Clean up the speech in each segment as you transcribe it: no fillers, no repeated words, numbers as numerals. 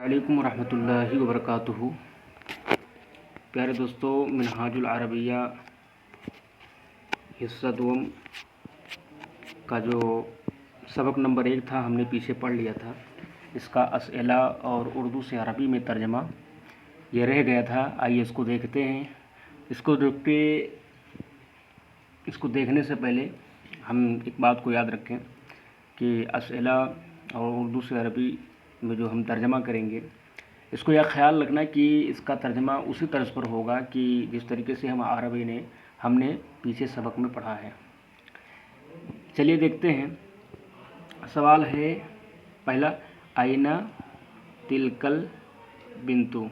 वालेकुम रहमतुल्लाहि व बरकातुहू। प्यारे दोस्तों, मिनहाजुल अरबिया हिस्सा दोम का जो सबक नंबर 1 था हमने पीछे पढ़ लिया था। इसका असइला और उर्दू से अरबी में तर्जमा ये रह गया था। आइए इसको देखते हैं। इसको देखने से पहले हम एक बात को याद रखें कि असइला और उर्दू से अरबी में जो हम तर्जमा करेंगे, इसको यह ख्याल रखना कि इसका तर्जमा उसी तर्ज पर होगा कि जिस तरीके से हमने पीछे सबक में पढ़ा है। चलिए देखते हैं। सवाल है पहला, आइना तिलकल बिंतु।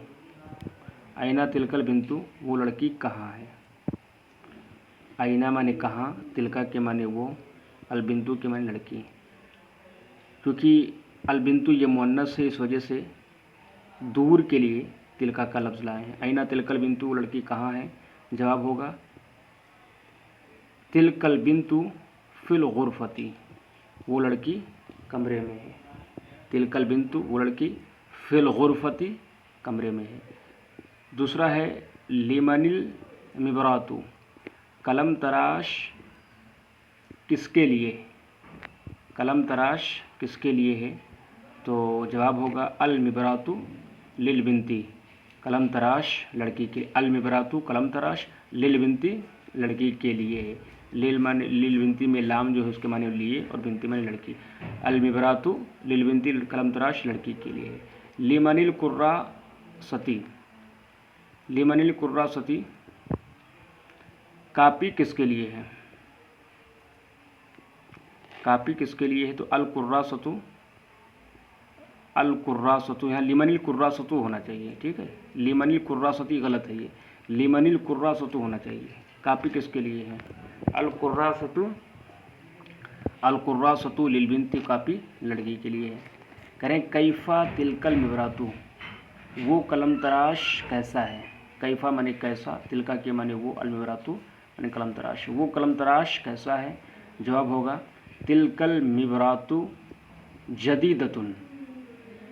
आइना तिलकल बिंतु, वो लड़की कहाँ है। आइना माने कहाँ, तिलका के माने वो, अलबिंतु के माने लड़की। क्योंकि अलबिंतु ये मुअन्नस है, इस वजह से दूर के लिए तिलका का लफ्ज़ लाए हैं। आइना तिलकल बिंतु, वो लड़की कहाँ है। जवाब होगा तिलकल बिंतु फिल गुरफती, वो लड़की कमरे में है। तिलकल बिंतु, वो लड़की फिल गुरफती, कमरे में है। दूसरा है लिमनिल मिबरातु, कलम तराश किसके लिए। कलम तराश किसके लिए है, तो जवाब होगा अल मिबरातु लिल बिनती, कलम तराश लड़की के। अल मिबरातु कलम तराश, लिल बिनती लड़की के लिए है। लिल माने लिल बिनती में लाम जो है उसके माने लिए और बिनती माने लड़की। अल मिबरातु लिल बिनती कलम तराश लड़की के लिए है। लिमनिल कुर्रा सती, लिमनिल कुर्रा सती, कापी किसके लिए है। कापी किसके लिए है, तो अल कुर्रा सतु, अल कुर्रा सतु, यहाँ लिमनिल कुर्रा सतु होना चाहिए। ठीक है, लिमनिल कुर्रा सती गलत है, ये लिमनिल कुर्रा सतु होना चाहिए। कापी किसके लिए है, अल कुर्रा सतु, अल कुर्रा सतु लिल बिनती, कापी लड़की के लिए है। करें कैफा तिलकल मिबरातु, वो कलम तराश कैसा है। कैफा माने कैसा, तिलका के माने वो, अल मिबरातु माने कलम तराश, वो कलम तराश कैसा है। जवाब होगा तिलकल मिबरातु जदीदतुन,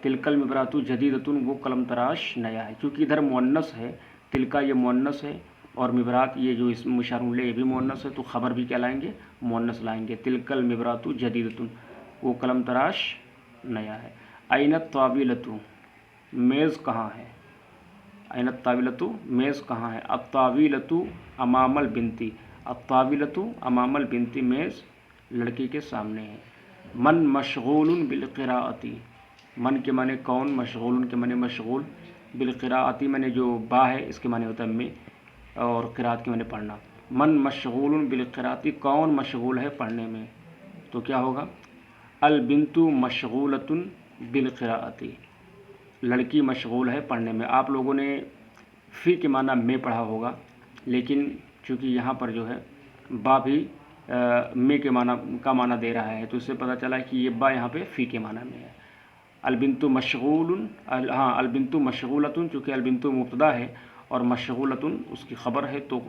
तिलकल मिबरातु जदीदतुन, वो कलम तराश नया है। क्योंकि इधर मुअन्नस है, तिलका ये मुअन्नस है और मिबरात ये जो इसमें मुशारुल ये भी मुअन्नस है, तो ख़बर भी क्या लाएंगे, मुअन्नस लाएंगे। तिलकल मिबरातु जदीदतुन, वो कलम तराश नया है। आइनत तावीलतु, मेज़ कहाँ है। आइनत तावीलतु, मेज़ कहाँ है। अत्तावीलतु अमामल बिनती, अत्तावीलतु अमामल बिनती, मेज़ लड़की के सामने है। मन मशगूलुन बिलक़िराअती, मन के माने कौन, मशगूल के माने मशगूल, बिलक़िराअती माने जो बा है इसके माने होता है में, और क़िराअत के माने पढ़ना। मन मशगूल बिलक़िराअती, कौन मशगूल है पढ़ने में, तो क्या होगा अल बिंतु मशगूलतुन बिलक़िराअती, लड़की मशगूल है पढ़ने में। आप लोगों ने फ़ी के माना में पढ़ा होगा, लेकिन चूँकि यहाँ पर जो है बा भी में के माना का माना दे रहा है, तो इससे पता चला कि ये बा यहाँ पे फ़ी के माना में है। अलबिंतु मशगूलुन, हाँ अलबिंतु मशगूलतुन, चूँकि अलबिंतु मुब्तदा है और मशगूलतुन उसकी ख़बर है, तो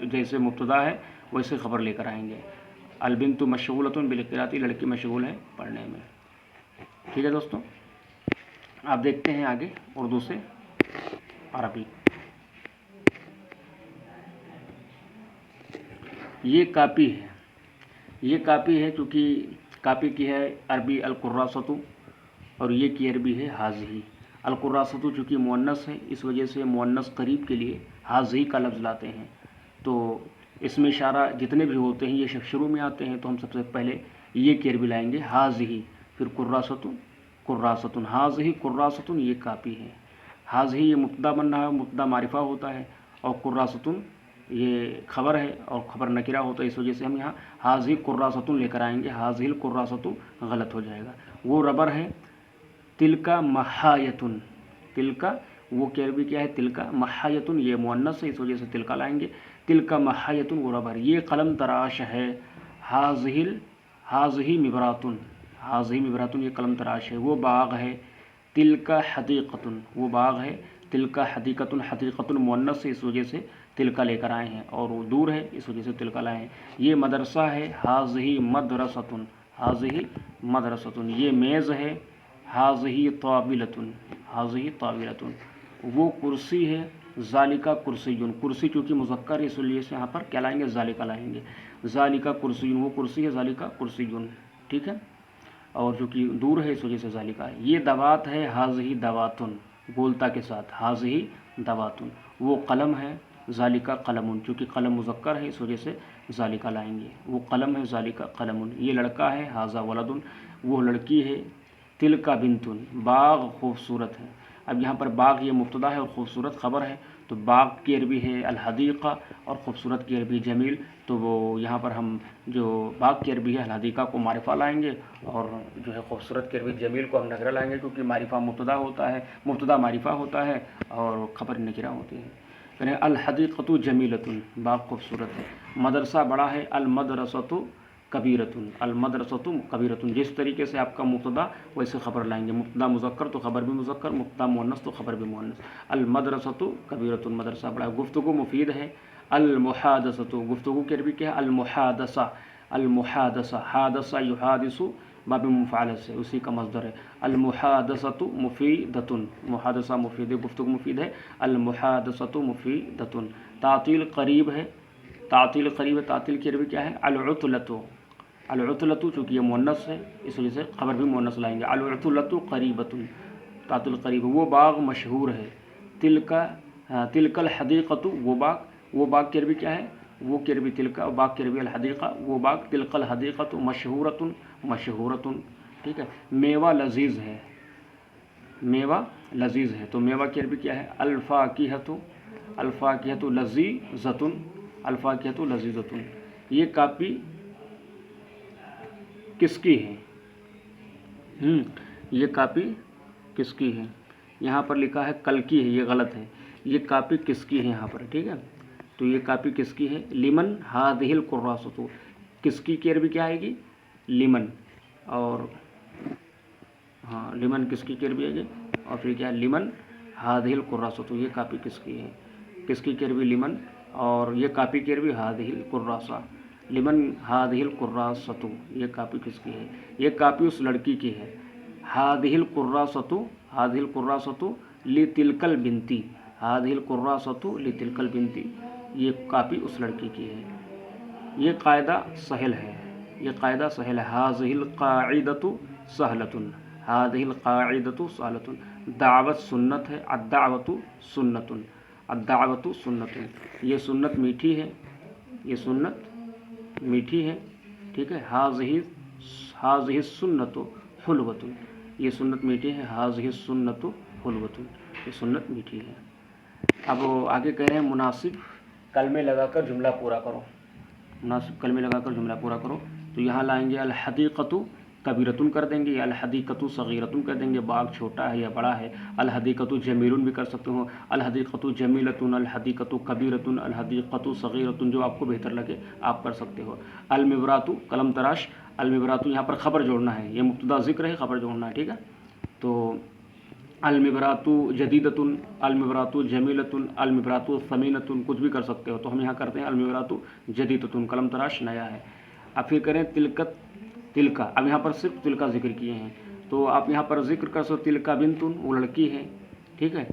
जैसे मुब्तदा है वैसे ख़बर लेकर आएंगे। अलबिंतु मशगूलतुन बिलक़िराअती, लड़की मशगूल है पढ़ने में। ठीक है दोस्तों, आप देखते हैं आगे उर्दू से अरबी। ये कापी है, ये कापी है, चूँकि कापी की है अरबी अल कुर्रासतु और ये की अरबी है हाज़ही। अल कुर्रासतु चूँकि मुअन्नस है, इस वजह से मुअन्नस करीब के लिए हाज़ही का लफ्ज़ लाते हैं। तो इसमें इशारा जितने भी होते हैं ये शब्द शुरू में आते हैं, तो हम सबसे पहले ये की अरबी लाएंगे हाज़ही, फिर कुर्रासतु, कुर्रासतुन, हाज़ही कुर्रासतुन, ये कापी है। हाज़ही ये मुब्तदा बन रहा है, मुब्तदा मारिफा होता है, और कुर्रासतुन ये खबर है और खबर नकिरा होता है, इस वजह से हम यहाँ हाज़ही कुर्रासतुन लेकर आएंगे। हाज़िल कुर्रासतु गलत हो जाएगा। वो रबर है। तिलका महायतुन, तिलका वो की अरबी क्या है, तिलका। महायतुन ये मुअन्नस है, इस वजह से तिलका लाएंगे। तिलका महायतुन, वो रबर। ये कलम तराश है। हाज़ही मिबरातुन, हाज़ही मिबरातुन, ये कलम तराश है। वो बाग है। तिलका हदीक़तुन, वो बाग है। तिलका हदीक़तुन, हदीक़तुन मुअन्नस है, इस वजह से तिलका लेकर आए हैं, और वो दूर है, इस वजह से तिलका लाए हैं। ये मदरसा है। हाज़ही मदरसतुन, हाज़ही मदरसतुन, ये मेज़ है। हाज़िही ताविलतुन, हाज़िही ताविलतुन, वो कुर्सी है, ज़ालिका कुर्सियुन, कुर्सी चूँकि मुज़क्कर है इसलिए से यहाँ पर क्या लाएंगे, ज़ालिका लाएंगे, ज़ालिका कुर्सियुन, वो कुर्सी है, ज़ालिका कुर्सियुन, ठीक है। और चूँकि दूर है इस वजह से ज़ालिका है। ये दवात है, हाज़िही दवातुन, गोलता के साथ, हाज़िही दवातुन, वो कलम है, ज़ालिका कलमुन, चूँकि कलम मुज़क्कर है इस वजह से ज़ालिका लाएंगे, वो कलम है, ज़ालिका कलमुन। ये लड़का है, हाज़ा वलदुन, वो लड़की है, तिलका बिंतुन, बाग खूबसूरत है। अब यहाँ पर बाग ये मुब्तदा है और ख़ूबसूरत ख़बर है, तो बाग की अरबी है अल-हदीक़ा और ख़ूबसूरत की अरबी जमील, तो वो यहाँ पर हम जो बाग की अरबी है अल-हदीक़ा को मारिफा लाएंगे और जो है ख़ूबसूरत की अरबी जमील को हम नकरा लाएंगे, क्योंकि मारिफा मुब्तदा होता है, मुब्तदा मारिफा होता है और ख़बर नकरा होती है। यानी अल-हदीक़तु जमीलतुन, बाग खूबसूरत है। मदरसा बड़ा है, अल-मदरसतु कबीरतुन, अल-मदरसतु कबीरतुन, जिस तरीके से आपका मुब्तदा वैसे ख़बर लाएंगे, मुब्तदा मुज़क्कर तो ख़बर भी मुज़क्कर, मुब्तदा मुअन्नस तो ख़बर भी मुअन्नस। अल-मदरसतु कबीरतुन, मदरसा बड़ा है। गुफ्तगू मुफीद है, अल-मुहादसतु, गुफ्तगू की अरबी क्या है, अल-मुहादसा, अल-मुहादसा, हादसा युहादिसु बाब मुफ़अल से उसी का मज़दर है। अल-मुहादसतु मुफीदतुन, मुहादसा मुफीद है, गुफ्तगू मुफीद है, अल-मुहादसतु मुफीदतुन। तातील करीब है, तातील करीब है, तातील की अरबी क्या है, अल-उतलतु, अल-उतलतु चूँकि ये मुअन्नस है इस वजह से ख़बर भी मुअन्नस लाएंगे, अल-उतलतु करीबतुन, तातील करीब, वो बाग मशहूर है। तिलकल हदीक़तु, वो बाग की अरबी क्या है, वो की अरबी तिलका, बाग की अरबी अल-हदीक़ा, वो बाग, तिलकल हदीक़तु मशहूरतुन, मशहूरतुन, ठीक है। मेवा लजीज़ है, मेवा लजीज़ है, तो मेवा की अरबी क्या है, अल-फ़ाकिहतु, अल-फ़ाकिहतु लज़ीज़तुन, अल-फ़ाकिहतु लज़ीज़तुन। ये कापी किसकी है, ये कापी किसकी है, यहाँ पर लिखा है कल की है, ये गलत है, ये कापी किसकी है यहाँ पर, ठीक है। तो ये कापी किसकी है, लिमन हादिहिल कुर्रासतु, किसकी की अरबी क्या आएगी, लिमन, और हाँ लिमन किसकी की अरबी आएगी, और फिर क्या है, लिमन हादिहिल कुर्रासतु, ये कापी किसकी है, किसकी की अरबी लिमन, और ये कापी की अरबी हादिहिल कुर्रासा, लिमन हादिहिल कुर्रासतु, ये कापी किसकी है, ये कापी उस लड़की की है। हादिहिल कुर्रासतु, हादिहिल कुर्रासतु ली तिलकल बिनती, हादिहिल कुर्रासतु ली तिलकल बिनती, ये कापी उस लड़की की है। ये कायदा सहल है, ये कायदा सहल है। हाज़िहिल क़ाइदतु सहलतुन, हाज़िहिल क़ाइदतु सहलतुन। दावत सुन्नत है, अद्दावतु सुन्नतुन, अद्दावतु सुन्नतुन, ये सुन्नत मीठी है, ये सुन्नत मीठी है, ठीक है। हाज़िही सुन्नतु हुल्वतुन, ये सुन्नत मीठी है, हाज़िही सुन्नतु हुल्वतुन, ये सुन्नत मीठी है। अब आगे कह रहे हैं मुनासिब कलमे लगाकर जुमला पूरा करो, मुनासिब कलमे लगाकर जुमला पूरा करो। तो यहाँ लाएंगे अल-हदीक़तु कबीरतुन कर देंगे, या अल-हदीक़तु सग़ीरतुन कर देंगे, बाग छोटा है या बड़ा है। अल-हदीक़तु जमीलुन भी कर सकते हो, अल-हदीक़तु जमीलतुन, अल-हदीक़तु कबीरतुन, अल-हदीक़तु सग़ीरतुन, जो आपको बेहतर लगे आप कर सकते हो। अल-मिबरातु कलम तराश, अल-मिबरातु यहाँ पर ख़बर जोड़ना है, ये मुब्तदा ज़िक्र है, ख़बर जोड़ना है, ठीक है। तो अल-मिबरातु जदीदतुन, अल-मिबरातु जमीलतुन, अल-मिबरातु समीनतुन, कुछ भी कर सकते हो। तो हम यहाँ करते हैं अल-मिबरातु जदीदतुन, कलम तराश नया है। अब फिर करें तिलकत, तिलका, अब यहाँ पर सिर्फ तिलका जिक्र किए हैं, तो आप यहाँ पर जिक्र कर सकते हो तिलका बिंतुन, वो लड़की है, ठीक है,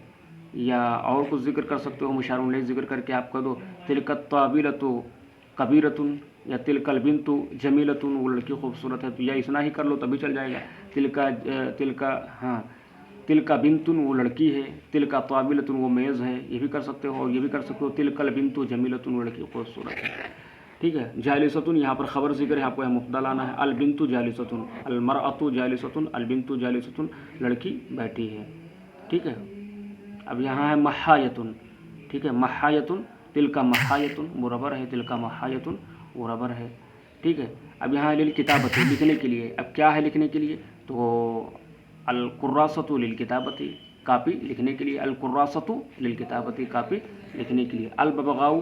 या और कुछ जिक्र कर सकते हो, मुशारुन इलैह जिक्र करके आप कह दो तिलकत ताविलतु कबीरतुन, या तिलकल बिंतु जमीलतुन, वो लड़की खूबसूरत है, तो या इतना ही कर लो तभी चल जाएगा। तिलका बिंतुन, वो लड़की है, तिलका ताविलतुन, वो मेज़ है, ये भी कर सकते हो। और ये भी कर सकते हो तिलकल बिंतु जमीलतुन, वो लड़की खूबसूरत है, ठीक है। जालिसतुन, यहाँ पर ख़बर ज़िक्र है, आपको यहाँ मुब्तदा लाना है। अल बिंतु जालिसतुन, अल मरअतु जालिसतुन, अल बिंतु जालिसतुन, लड़की बैठी है, ठीक है। अब यहाँ है महायतुन, ठीक है, महायतुन, तिलका महायतुन, वो रबर है, तिलका महायतुन, वो रबर है, ठीक है। अब यहाँ लिल किताबती, लिखने के लिए, अब क्या है लिखने के लिए, तो अल कुर्रासतु लिल किताबती, कापी लिखने के लिए, अल कुर्रासतु लिल किताबती, कापी लिखने के लिए। अल बबगाउ,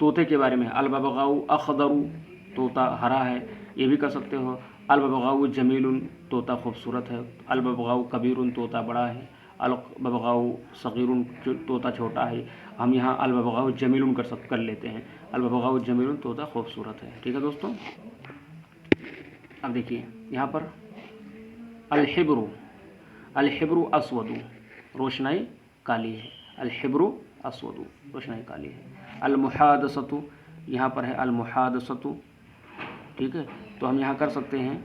तोते के बारे में, अल बबगाउ अखदरु, तोता हरा है, ये भी कर सकते हो। अल बबगाउ जमीलुन, तोता खूबसूरत है। अल बबगाउ कबीरुन, तोता बड़ा है। अल बबगाउ सगीरुन, तोता छोटा है। हम यहाँ अल बबगाउ जमीलुन कर लेते हैं, अल बबगाउ जमीलुन, तोता खूबसूरत है, ठीक है दोस्तों। अब देखिए यहाँ पर अल हिब्रु, अलहिब्रु अस्वदु, रोशनाई काली है। अलहिब्रु अस्वदु, रोशनाई काली है। अलमुहादसतु, यहाँ पर है अलमुहादसतु, ठीक है। तो हम यहाँ कर सकते हैं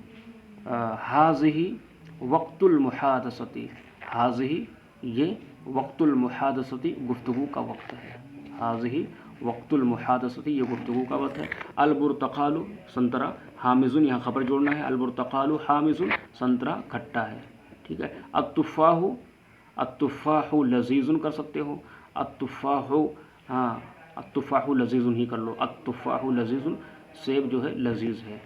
हाज़िही वक्तुल मुहादसती, हाज़िही ये वक्तुल मुहादसती गुफ्तगू का वक्त है। हाज़िही वक्तुल मुहादसती ये गुफ्तगू का वक्त है। अलबुर्तकालु संतरा, हामिजुन यहाँ खबर जोड़ना है। अलबुर्तकालु हामिजुन, संतरा खट्टा है, ठीक है। अत्तुफ़ाहु, अत्तुफ़ाहु लजीजुन कर सकते हो। अत्तुफ़ाहु, हाँ अत्तुफ़ाहु लजीजुन ही कर लो। अत्तुफ़ाहु लजीजुन, सेब जो है लजीज है।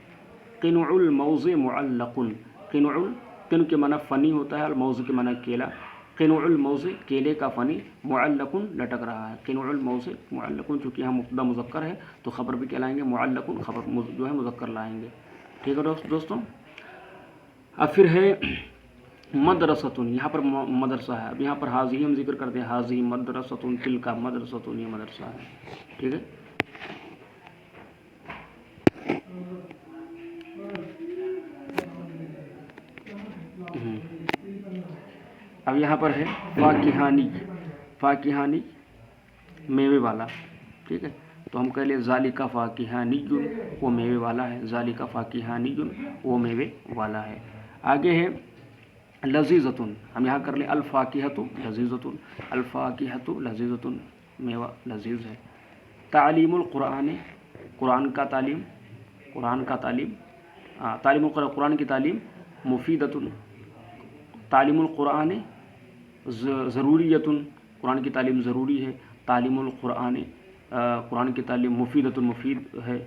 क़िनुउल मौज़े मुअल्लक़ुन, क़िनुउल, क़िन के माना फ़नी होता है, अल मौज़ के माना केला। क़िनुउल मौज़े केले का फ़नी, मुअल्लक़ुन लटक रहा है। क़िनुउल मौज़े मुअल्लक़ुन, चूँकि यहाँ मुब्तदा मुज़क्कर है तो ख़बर भी क्या लाएंगे, मुअल्लक़ुन, ख़बर जो है मुज़क्कर लाएंगे, ठीक है दोस्तों। अब फिर है मदरसतुन, यहाँ पर मदरसा है। अब यहाँ पर हाज़ी हम जिक्र करते हैं, हाज़ी मदरसतुन, तिलका मदरसतुन, ये मदरसा है, ठीक है। अब यहाँ पर है फाकिहानी, फाकिहानी मेवे वाला, ठीक है। तो हम कह ले ज़ालिका फाकिहानीयुन, वो मेवे वाला है। ज़ालिका फाकिहानीयुन, वो मेवे वाला है। आगे है लजीज़तुन, हम यहाँ कर ले अल्फ़ाकिहतु लजीज़तुन, अल्फ़ाकिहतु लजीज़तुन, मेवा लजीज है। तालीमुल कुरान, कुरान का तालीम, कुरान का तालीम, तालीमुल कुरान की तालीम मुफीदतुन, तालीमुल कुरान ज़रूरियतुन, कुरान की तालीम ज़रूरी है। तालीमुल कुरान, कुरान की तालीम मुफीदतुन, मुफीद है।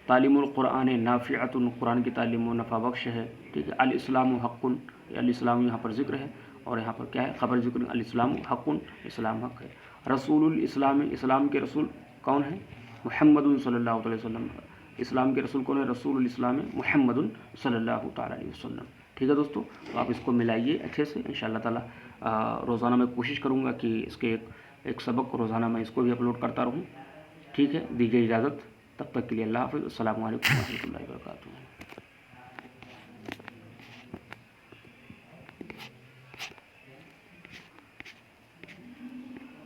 तालीमुल कुरान नाफ़िअतुन, कुरान की तालीम नफ़ा बख्श है, ठीक है। अल इस्लामु हक़्क़ुन, अल इस्लाम यहाँ पर ज़िक्र है और यहाँ पर क्या है, ख़बर ज़िक्र, अल इस्लामु हक़्क़ुन, इस्लाम हक़ है। रसूलुल इस्लाम, इस्लाम के रसूल कौन है, मुहम्मदुन सल्लल्लाहु अलैहि वसल्लम, इस्लाम के रसूल कौन है, रसूलुल इस्लाम मुहम्मदुन सल्लल्लाहु तआला अलैहि वसल्लम, ठीक है दोस्तों। तो आप इसको मिलाइए अच्छे से, इंशाअल्लाह ताला रोज़ाना मैं कोशिश करूँगा कि इसके एक सबक रोज़ाना मैं इसको भी अपलोड करता रहूँ, ठीक है। दीजिए इजाज़त, तब तक के लिए अल्लाह हाफ़िज़, अस्सलामु अलैकुम व रहमतुल्लाहि व बरकातुहू।